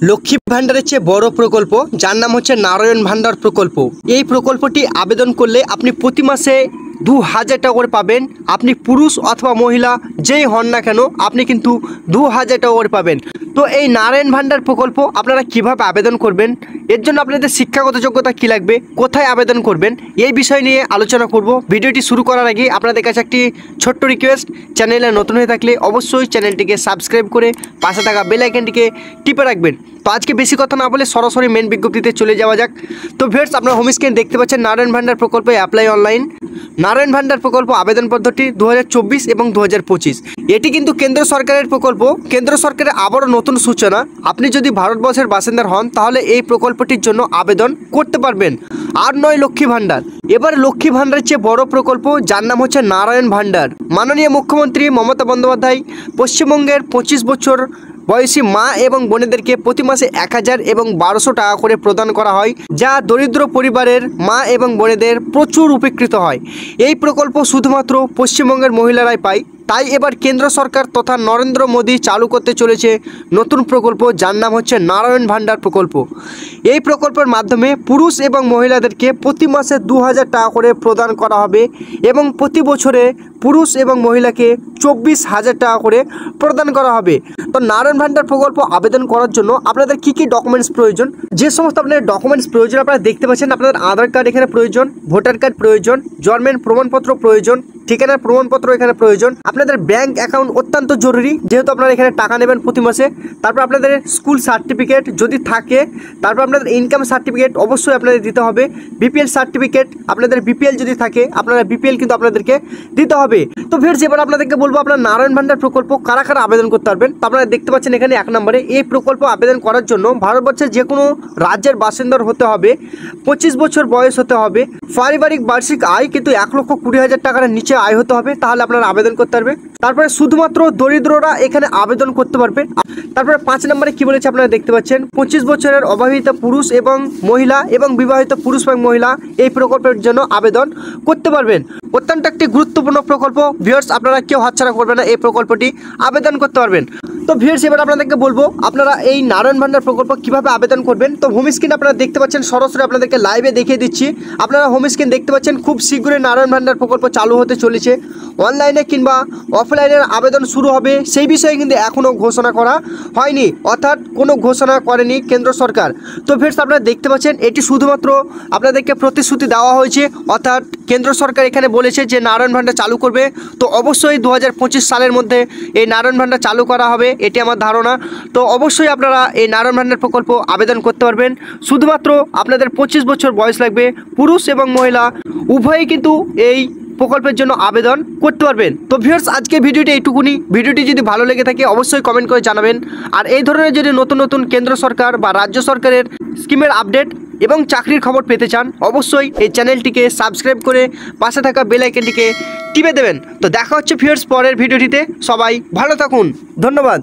লক্ষ্মী ভান্ডারের চেয়ে বড় প্রকল্প যার নাম হচ্ছে নারায়ণ ভান্ডার প্রকল্প। এই প্রকল্পটি আবেদন করলে আপনি প্রতি মাসে 2000 টাকা করে পাবেন। আপনি পুরুষ অথবা মহিলা যেই হন না কেন আপনি কিন্তু 2000 টাকা করে পাবেন। তো এই নারায়ণ ভান্ডার প্রকল্প আপনারা কিভাবে আবেদন করবেন, এর জন্য আপনাদের শিক্ষাগত যোগ্যতা কী লাগবে, কোথায় আবেদন করবেন, এই বিষয় নিয়ে আলোচনা করব। ভিডিওটি শুরু করার আগে আপনাদের কাছে একটি ছোট্ট রিকোয়েস্ট, চ্যানেলে নতুন হয়ে থাকলে অবশ্যই চ্যানেলটিকে সাবস্ক্রাইব করে পাশে থাকা বেল আইকনটিকে টিপে রাখবেন। তো আজকে বেশি কথা না বলে সরাসরি মেন বিজ্ঞপ্তিতে চলে যাওয়া যাক। তো ভিউয়ার্স, আপনারা হোম স্ক্রিনে দেখতে পাচ্ছেন নারায়ণ ভান্ডার প্রকল্পে অ্যাপ্লাই অনলাইন। নারায়ণ ভান্ডার প্রকল্প আবেদন পদ্ধতি 2024 এবং 2025। এটি কিন্তু কেন্দ্র সরকারের প্রকল্প। কেন্দ্র সরকারের আবারও নতুন সূচনা, আপনি যদি ভারতবর্ষের বাসিন্দার হন তাহলে এই প্রকল্পটির জন্য আবেদন করতে পারবেন। আর নয় লক্ষ্মী ভান্ডার, এবার লক্ষ্মী ভান্ডারের চেয়ে বড় প্রকল্প যার নাম হচ্ছে নারায়ণ ভান্ডার। মাননীয় মুখ্যমন্ত্রী মমতা বন্দ্যোপাধ্যায় পশ্চিমবঙ্গের 25 বছর বয়সী মা এবং বোনেদেরকে প্রতি মাসে 1000 এবং 1200 টাকা করে প্রদান করা হয়, যা দরিদ্র পরিবারের মা এবং বোনেদের প্রচুর উপকৃত হয়। এই প্রকল্প শুধুমাত্র পশ্চিমবঙ্গের মহিলারাই পায়। তাই এবার কেন্দ্র সরকার তথা নরেন্দ্র মোদী চালু করতে চলেছে নতুন প্রকল্প যার নাম হচ্ছে নারায়ণ ভান্ডার প্রকল্প। এই প্রকল্পের মাধ্যমে পুরুষ এবং মহিলাদেরকে প্রতি মাসে 2000 টাকা করে প্রদান করা হবে এবং প্রতি বছরে পুরুষ এবং মহিলাকে 24,000 টাকা করে প্রদান করা হবে। তো নারায়ণ ভান্ডার প্রকল্প আবেদন করার জন্য আপনাদের কী কী ডকুমেন্টস প্রয়োজন, যে সমস্ত আপনাদের ডকুমেন্টস প্রয়োজন আপনারা দেখতে পাচ্ছেন। আপনাদের আধার কার্ড এখানে প্রয়োজন, ভোটার কার্ড প্রয়োজন, জন্মের প্রমাণপত্র প্রয়োজন, ঠিকানার প্রমাণপত্র এখানে প্রয়োজন, আপনাদের ব্যাংক অ্যাকাউন্ট অত্যন্ত জরুরি যেহেতু আপনারা এখানে টাকা নেবেন প্রতি মাসে। তারপর আপনাদের স্কুল সার্টিফিকেট যদি থাকে, তারপর আপনাদের ইনকাম সার্টিফিকেট অবশ্যই আপনাদের দিতে হবে। বিপিএল সার্টিফিকেট, আপনাদের বিপিএল যদি থাকে আপনারা বিপিএল কিন্তু আপনাদেরকে দিতে হবে। তো ভিউয়ার্স, এবার আপনাদেরকে বলবো আপনার নারায়ণ ভান্ডার প্রকল্প কারা কারা আবেদন করতে পারবেন। তো আপনারা দেখতে পাচ্ছেন এখানে 1 নম্বরে এই প্রকল্প আবেদন করার জন্য ভারতবর্ষের যে কোনো রাজ্যের বাসিন্দার হতে হবে, 25 বছর বয়স হতে হবে, পারিবারিক বার্ষিক আয় কিন্তু 1,20,000 টাকার নিচে আয় হতে হবে, তাহলে আপনারা আবেদন করতে পারবেন। তারপরে শুধুমাত্র দরিদ্ররা এখানে আবেদন করতে পারবেন। তারপরে 5 নম্বরে কি বলেছে আপনারা দেখতে পাচ্ছেন, 25 বছরের অবিবাহিত পুরুষ এবং মহিলা এবং বিবাহিত পুরুষ এবং মহিলা এই প্রকল্পের জন্য আবেদন করতে পারবেন। অত্যন্ত একটি গুরুত্বপূর্ণ প্রকল্প ভিউয়ার্স, আপনারা কেউ হাতছাড়া করবেন না, এই প্রকল্পটি আবেদন করতে পারবেন। তো ভিউয়ার্স, এবার আপনাদেরকে বলবো আপনারা এই নারায়ণ ভান্ডার প্রকল্প কিভাবে আবেদন করবেন। তো হোম স্ক্রিন আপনারা দেখতে পাচ্ছেন, সরাসরি আপনাদেরকে লাইভে দেখিয়ে দিচ্ছি। আপনারা হোম স্ক্রিন দেখতে পাচ্ছেন, খুব শীঘ্রই নারায়ণ ভান্ডার প্রকল্প চালু হতে চলেছে। অনলাইনে কিংবা অফলাইনের আবেদন শুরু হবে সেই বিষয়ে কিন্তু এখনও ঘোষণা করা হয়নি, অর্থাৎ কোনো ঘোষণা করেনি কেন্দ্র সরকার। তো ভিউয়ার্স, আপনারা দেখতে পাচ্ছেন এটি শুধুমাত্র আপনাদেরকে প্রতিশ্রুতি দেওয়া হয়েছে, অর্থাৎ কেন্দ্র সরকার এখানে বলেছে যে নারায়ণ ভান্ডার চালু করবে। তো অবশ্যই 2025 সালের মধ্যে এই নারায়ণ ভান্ডার চালু করা হবে, এটি আমার ধারণা। তো অবশ্যই আপনারা এই নারায়ণ ভান্ডার প্রকল্প আবেদন করতে পারবেন। শুধুমাত্র আপনাদের 25 বছর বয়স লাগবে, পুরুষ এবং মহিলা উভয়ই কিন্তু এই প্রকল্পের জন্য আবেদন করতে পারবেন। তো ভিউয়ার্স, আজকে ভিডিওটি এইটুকুনি। ভিডিওটি যদি ভালো লেগে থাকে অবশ্যই কমেন্ট করে জানাবেন। আর এই ধরনের যদি নতুন নতুন কেন্দ্র সরকার বা রাজ্য সরকারের স্কিমের আপডেট এবং চাকরির খবর পেতে চান অবশ্যই এই চ্যানেলটিকে সাবস্ক্রাইব করে পাশে থাকা বেল আইকনটিকে টিপে দেবেন। তো দেখা হচ্ছে ভিউয়ার্স পরের ভিডিওটিতে। সবাই ভালো থাকুন, ধন্যবাদ।